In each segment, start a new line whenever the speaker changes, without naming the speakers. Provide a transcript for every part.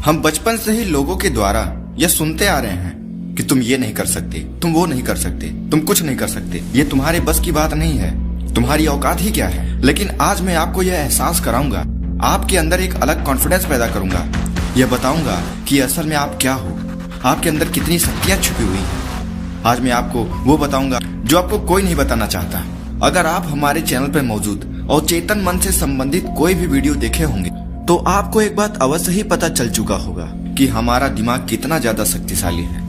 हम बचपन से ही लोगों के द्वारा यह सुनते आ रहे हैं कि तुम ये नहीं कर सकते, तुम वो नहीं कर सकते, तुम कुछ नहीं कर सकते, ये तुम्हारे बस की बात नहीं है, तुम्हारी औकात ही क्या है। लेकिन आज मैं आपको यह एहसास कराऊंगा, आपके अंदर एक अलग कॉन्फिडेंस पैदा करूंगा, यह बताऊंगा कि असल में आप क्या हो, आपके अंदर कितनी शक्तियां छुपी हुई हैं। आज मैं आपको वो बताऊंगा जो आपको कोई नहीं बताना चाहता। अगर आप हमारे चैनल पर मौजूद और चेतन मन से संबंधित कोई भी वीडियो देखे होंगे तो आपको एक बात अवश्य ही पता चल चुका होगा कि हमारा दिमाग कितना ज्यादा शक्तिशाली है।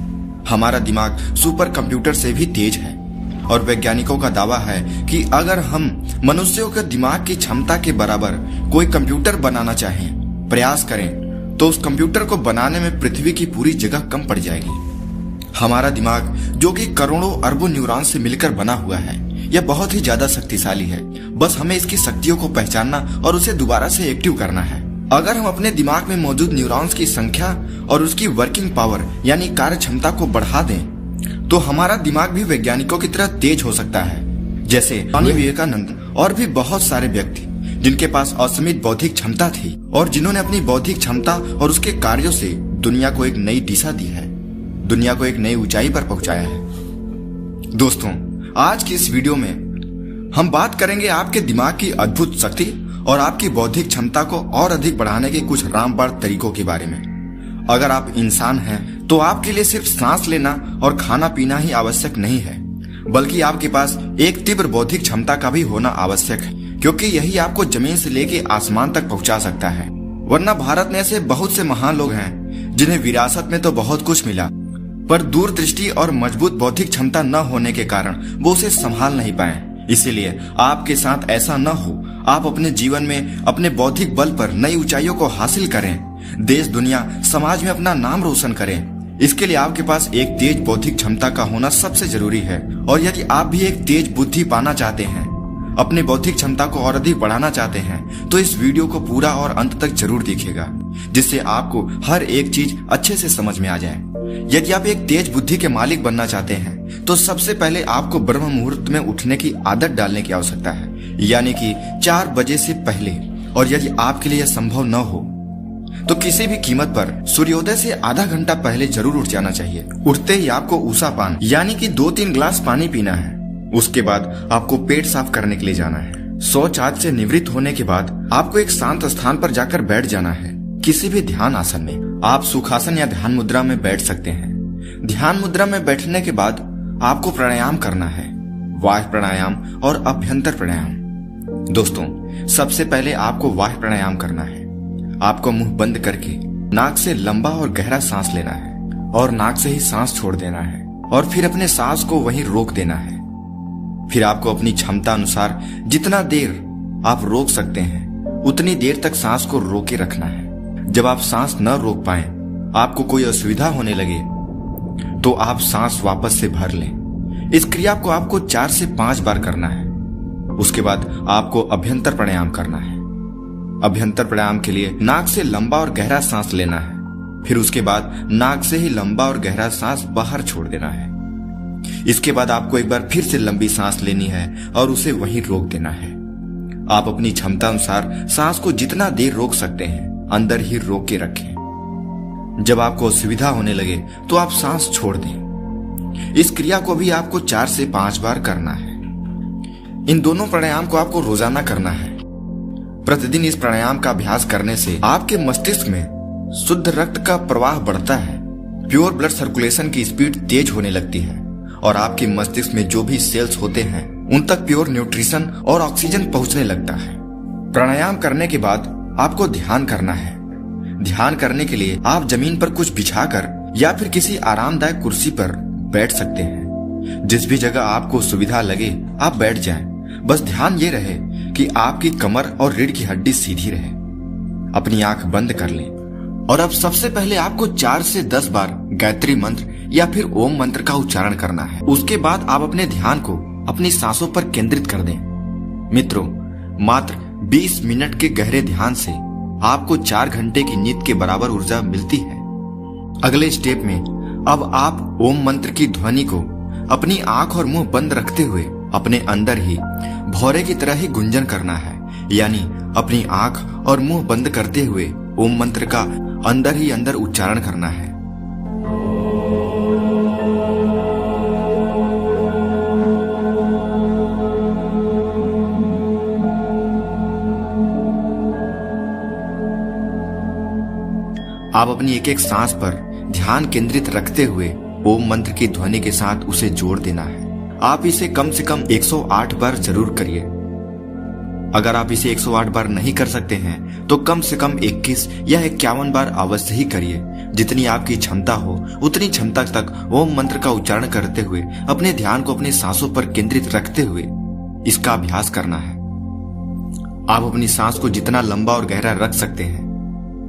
हमारा दिमाग सुपर कंप्यूटर से भी तेज है और वैज्ञानिकों का दावा है कि अगर हम मनुष्यों के दिमाग की क्षमता के बराबर कोई कंप्यूटर बनाना चाहें, प्रयास करें, तो उस कंप्यूटर को बनाने में पृथ्वी की पूरी जगह कम पड़ जाएगी। हमारा दिमाग, जो कि करोड़ों अरबों न्यूरॉन से मिलकर बना हुआ है, यह बहुत ही ज्यादा शक्तिशाली है। बस हमें इसकी शक्तियों को पहचानना और उसे दोबारा से एक्टिव करना है। अगर हम अपने दिमाग में मौजूद न्यूरॉन्स की संख्या और उसकी वर्किंग पावर यानी कार्य क्षमता को बढ़ा दें तो हमारा दिमाग भी वैज्ञानिकों की तरह तेज हो सकता है। जैसे स्वामी विवेकानंद और भी बहुत सारे व्यक्ति जिनके पास असीमित बौद्धिक क्षमता थी और जिन्होंने अपनी बौद्धिक क्षमता और उसके कार्यों से दुनिया को एक नई दिशा दी है, दुनिया को एक नई ऊंचाई पर पहुंचाया है। दोस्तों, आज की इस वीडियो में हम बात करेंगे आपके दिमाग की अद्भुत शक्ति और आपकी बौद्धिक क्षमता को और अधिक बढ़ाने के कुछ रामबाण तरीकों के बारे में। अगर आप इंसान हैं तो आपके लिए सिर्फ सांस लेना और खाना पीना ही आवश्यक नहीं है, बल्कि आपके पास एक तीव्र बौद्धिक क्षमता का भी होना आवश्यक है, क्योंकि यही आपको जमीन से लेके आसमान तक पहुंचा सकता है। वरना भारत में ऐसे बहुत से महान लोग हैं जिन्हें विरासत में तो बहुत कुछ मिला, पर दूरदृष्टि और मजबूत बौद्धिक क्षमता न होने के कारण वो उसे संभाल नहीं पाए। इसीलिए आपके साथ ऐसा न हो। आप अपने जीवन में अपने बौद्धिक बल पर नई ऊंचाइयों को हासिल करें, देश दुनिया समाज में अपना नाम रोशन करें। इसके लिए आपके पास एक तेज बौद्धिक क्षमता का होना सबसे जरूरी है। और यदि आप भी एक तेज बुद्धि पाना चाहते हैं, अपने बौद्धिक क्षमता को और अधिक बढ़ाना चाहते हैं, तो इस वीडियो को पूरा और अंत तक जरूर देखिएगा, जिससे आपको हर एक चीज अच्छे से समझ में आ जाए। यदि आप एक तेज बुद्धि के मालिक बनना चाहते हैं तो सबसे पहले आपको ब्रह्म मुहूर्त में उठने की आदत डालने की आवश्यकता है, यानी कि 4 बजे से पहले। और यदि आपके लिए यह संभव न हो तो किसी भी कीमत पर सूर्योदय से आधा घंटा पहले जरूर उठ जाना चाहिए। उठते ही आपको ऊषा पान यानी कि 2-3 ग्लास पानी पीना है। उसके बाद आपको पेट साफ करने के लिए जाना है। शौच आदि से निवृत्त होने के बाद आपको एक शांत स्थान पर जाकर बैठ जाना है, किसी भी ध्यान आसन में। आप सुखासन या ध्यान मुद्रा में बैठ सकते हैं। ध्यान मुद्रा में बैठने के बाद आपको प्राणायाम करना है, वायु प्राणायाम और अभ्यंतर प्राणायाम। दोस्तों, सबसे पहले आपको वायु प्राणायाम करना है। आपको मुंह बंद करके नाक से लंबा और गहरा सांस लेना है और नाक से ही सांस छोड़ देना है और फिर अपने सांस को वहीं रोक देना है। फिर आपको अपनी क्षमता अनुसार जितना देर आप रोक सकते हैं उतनी देर तक सांस को रोके रखना है। जब आप सांस न रोक पाए, आपको कोई असुविधा होने लगे, तो आप सांस वापस से भर लें। इस क्रिया को आपको 4 से 5 बार करना है। उसके बाद आपको अभ्यंतर प्राणायाम करना है। अभ्यंतर प्राणायाम के लिए नाक से लंबा और गहरा सांस लेना है, फिर उसके बाद नाक से ही लंबा और गहरा सांस बाहर छोड़ देना है। इसके बाद आपको एक बार फिर से लंबी सांस लेनी है और उसे वहीं रोक देना है। आप अपनी क्षमता अनुसार सांस को जितना देर रोक सकते हैं अंदर ही रोक के रखें। जब आपको असुविधा होने लगे तो आप सांस छोड़ दें। इस क्रिया को भी आपको 4 से 5 बार करना है। इन दोनों प्राणायाम को आपको रोजाना करना है। प्रतिदिन इस प्राणायाम का अभ्यास करने से आपके मस्तिष्क में शुद्ध रक्त का प्रवाह बढ़ता है, प्योर ब्लड सर्कुलेशन की स्पीड तेज होने लगती है और आपके मस्तिष्क में जो भी सेल्स होते हैं उन तक प्योर न्यूट्रिशन और ऑक्सीजन पहुंचने लगता है। प्राणायाम करने के बाद आपको ध्यान करना है। ध्यान करने के लिए आप जमीन पर कुछ बिछाकर या फिर किसी आरामदायक कुर्सी पर बैठ सकते हैं। जिस भी जगह आपको सुविधा लगे आप बैठ जाएं। बस ध्यान ये रहे कि आपकी कमर और रीढ़ की हड्डी सीधी रहे। अपनी आंख बंद कर लें और अब सबसे पहले आपको 4 से 10 बार गायत्री मंत्र या फिर ओम मंत्र का उच्चारण करना है। उसके बाद आप अपने ध्यान को अपनी सांसों पर केंद्रित कर दें। मित्रों, मात्र 20 मिनट के गहरे ध्यान से आपको 4 घंटे की नींद के बराबर ऊर्जा मिलती है। अगले स्टेप में अब आप ओम मंत्र की ध्वनि को अपनी आंख और मुंह बंद रखते हुए अपने अंदर ही भौरे की तरह ही गुंजन करना है, यानी अपनी आंख और मुंह बंद करते हुए ओम मंत्र का अंदर ही अंदर उच्चारण करना है। आप अपनी एक एक सांस पर ध्यान केंद्रित रखते हुए ओम मंत्र की ध्वनि के साथ उसे जोड़ देना है। आप इसे कम से कम 108 बार जरूर करिए। अगर आप इसे 108 बार नहीं कर सकते हैं तो कम से कम 21 या 51 बार अवश्य ही करिए। जितनी आपकी क्षमता हो उतनी क्षमता तक ओम मंत्र का उच्चारण करते हुए अपने ध्यान को अपने सांसों पर केंद्रित रखते हुए इसका अभ्यास करना है। आप अपनी सांस को जितना लंबा और गहरा रख सकते हैं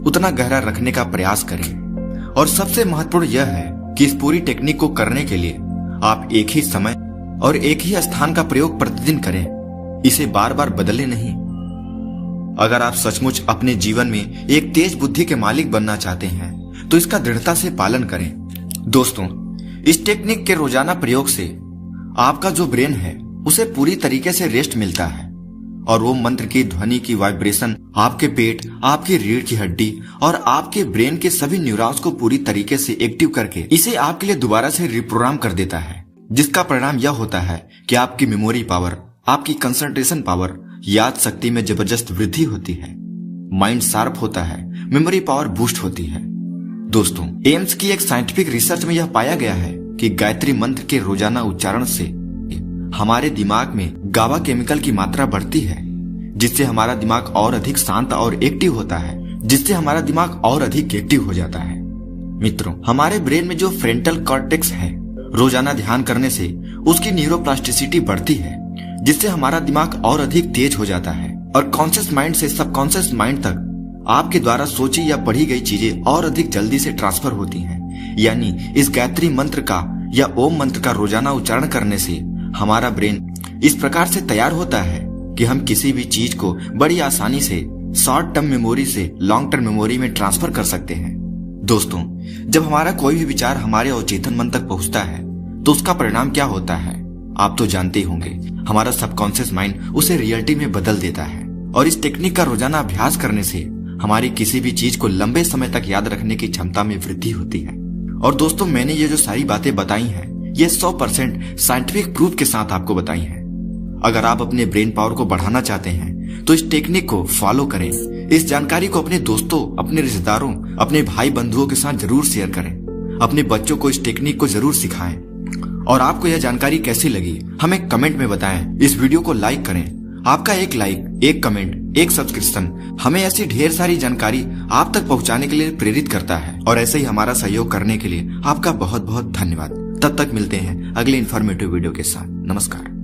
उतना गहरा रखने का प्रयास करें। और सबसे महत्वपूर्ण यह है कि इस पूरी टेक्निक को करने के लिए आप एक ही समय और एक ही स्थान का प्रयोग प्रतिदिन करें, इसे बार बार बदलें नहीं। अगर आप सचमुच अपने जीवन में एक तेज बुद्धि के मालिक बनना चाहते हैं तो इसका दृढ़ता से पालन करें। दोस्तों, इस टेक्निक के रोजाना प्रयोग से आपका जो ब्रेन है उसे पूरी तरीके से रेस्ट मिलता है और वो मंत्र की ध्वनि की वाइब्रेशन आपके पेट, आपकी रीढ़ की हड्डी और आपके ब्रेन के सभी न्यूरॉन्स को पूरी तरीके से एक्टिव करके इसे आपके लिए दोबारा से रिप्रोग्राम कर देता है, जिसका परिणाम यह होता है कि आपकी मेमोरी पावर, आपकी कंसंट्रेशन पावर, याद शक्ति में जबरदस्त वृद्धि होती है, माइंड शार्प होता है, मेमोरी पावर बूस्ट होती है। दोस्तों, एम्स की एक साइंटिफिक रिसर्च में यह पाया गया है कि गायत्री मंत्र के रोजाना उच्चारण से हमारे दिमाग में गाबा केमिकल की मात्रा बढ़ती है, जिससे हमारा दिमाग और अधिक शांत और एक्टिव होता है, जिससे हमारा दिमाग और अधिक एक्टिव हो जाता है। मित्रों, हमारे ब्रेन में जो फ्रंटल कॉर्टेक्स है, रोजाना ध्यान करने से उसकी न्यूरोप्लास्टिसिटी बढ़ती है, जिससे हमारा दिमाग और अधिक तेज हो जाता है और कॉन्शियस माइंड से सबकॉन्शियस माइंड तक आपके द्वारा सोची या पढ़ी गई चीजें और अधिक जल्दी से ट्रांसफर होती हैं। यानी इस गायत्री मंत्र का या ओम मंत्र का रोजाना उच्चारण करने से हमारा ब्रेन इस प्रकार से तैयार होता है कि हम किसी भी चीज को बड़ी आसानी से शॉर्ट टर्म मेमोरी से लॉन्ग टर्म मेमोरी में ट्रांसफर कर सकते हैं। दोस्तों, जब हमारा कोई भी विचार हमारे अवचेतन मन तक पहुंचता है तो उसका परिणाम क्या होता है आप तो जानते ही होंगे। हमारा सबकॉन्शियस माइंड उसे रियलिटी में बदल देता है और इस टेक्निक का रोजाना अभ्यास करने से हमारी किसी भी चीज को लंबे समय तक याद रखने की क्षमता में वृद्धि होती है। और दोस्तों, मैंने ये जो सारी बातें बताई हैं ये 100% साइंटिफिक प्रूफ के साथ आपको बताई हैं। अगर आप अपने ब्रेन पावर को बढ़ाना चाहते हैं तो इस टेक्निक को फॉलो करें। इस जानकारी को अपने दोस्तों, अपने रिश्तेदारों, अपने भाई बंधुओं के साथ जरूर शेयर करें। अपने बच्चों को इस टेक्निक को जरूर सिखाएं। और आपको यह जानकारी कैसी लगी हमें कमेंट में बताएं। इस वीडियो को लाइक करें। आपका एक लाइक, एक कमेंट, एक सब्सक्रिप्शन हमें ऐसी ढेर सारी जानकारी आप तक पहुंचाने के लिए प्रेरित करता है। और ऐसे ही हमारा सहयोग करने के लिए आपका बहुत बहुत धन्यवाद। तब तक मिलते हैं अगले इन्फॉर्मेटिव वीडियो के साथ। नमस्कार।